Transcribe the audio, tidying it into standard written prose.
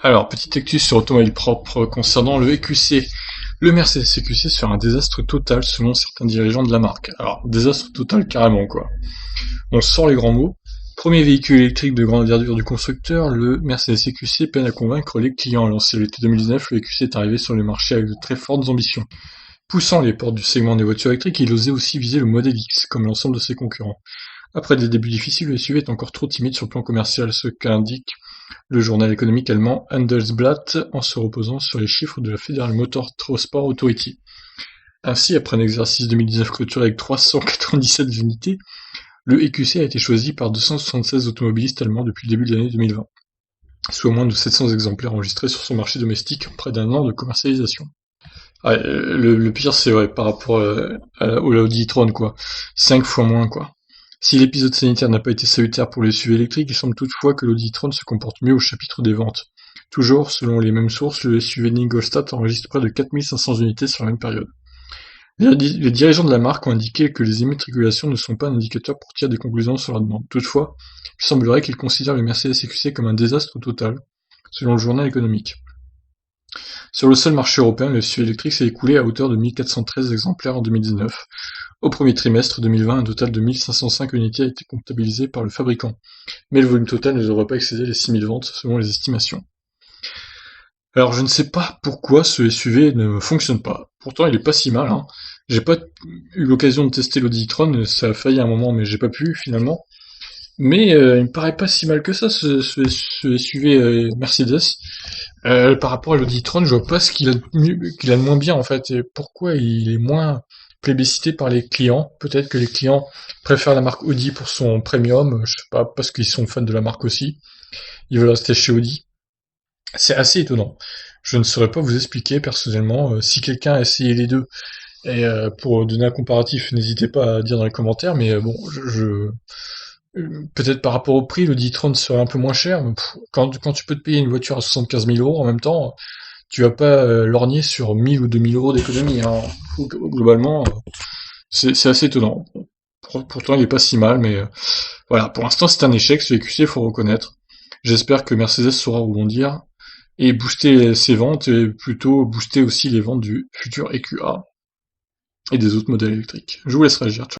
Alors, petite actu sur Automobile Propre concernant le EQC. Le Mercedes EQC sera un désastre total selon certains dirigeants de la marque. Alors, désastre total carrément quoi. On sort les grands mots. Premier véhicule électrique de grande envergure du constructeur, le Mercedes EQC peine à convaincre les clients. Lancé l'été 2019, le EQC est arrivé sur le marché avec de très fortes ambitions. Poussant les portes du segment des voitures électriques, il osait aussi viser le modèle X, comme l'ensemble de ses concurrents. Après des débuts difficiles, le SUV est encore trop timide sur le plan commercial, ce qu'indique le journal économique allemand Handelsblatt en se reposant sur les chiffres de la Federal Motor Transport Authority. Ainsi, après un exercice 2019 clôturé avec 397 unités, le EQC a été choisi par 276 automobilistes allemands depuis le début de l'année 2020, soit moins de 700 exemplaires enregistrés sur son marché domestique en près d'un an de commercialisation. Ah, le pire, c'est ouais, par rapport au Audi e-tron, quoi. 5 fois moins, quoi. Si l'épisode sanitaire n'a pas été salutaire pour les SUV électriques, il semble toutefois que l'Audi e-tron se comporte mieux au chapitre des ventes. Toujours, selon les mêmes sources, le SUV d'Ingolstadt enregistre près de 4500 unités sur la même période. Les dirigeants de la marque ont indiqué que les immatriculations ne sont pas un indicateur pour tirer des conclusions sur la demande. Toutefois, il semblerait qu'ils considèrent le Mercedes EQC comme un désastre total, selon le journal économique. Sur le seul marché européen, le SUV électrique s'est écoulé à hauteur de 1413 exemplaires en 2019. Au premier trimestre 2020, un total de 1505 unités a été comptabilisé par le fabricant, mais le volume total ne devrait pas excéder les 6000 ventes selon les estimations. Alors je ne sais pas pourquoi ce SUV ne fonctionne pas. Pourtant il est pas si mal, hein. J'ai pas eu l'occasion de tester l'Audi e-tron, ça a failli à un moment mais j'ai pas pu finalement. Mais il me paraît pas si mal que ça ce SUV Mercedes. Par rapport à l'Audi e-tron, je vois pas ce qu'il a de moins bien en fait, et pourquoi il est moins plébiscité par les clients. Peut-être que les clients préfèrent la marque Audi pour son premium, je sais pas, parce qu'ils sont fans de la marque aussi. Ils veulent rester chez Audi. C'est assez étonnant. Je ne saurais pas vous expliquer personnellement. Si quelqu'un a essayé les deux, et pour donner un comparatif, n'hésitez pas à dire dans les commentaires, mais bon, peut-être par rapport au prix, le e-tron serait un peu moins cher, mais quand tu peux te payer une voiture à 75 000 euros en même temps, tu vas pas lorgner sur 1000 ou 2000 euros d'économie, hein. Globalement, c'est assez étonnant. Pourtant, il est pas si mal, mais voilà, pour l'instant, c'est un échec, ce EQC, faut reconnaître. J'espère que Mercedes saura rebondir et booster ses ventes, et plutôt booster aussi les ventes du futur EQA et des autres modèles électriques. Je vous laisse réagir.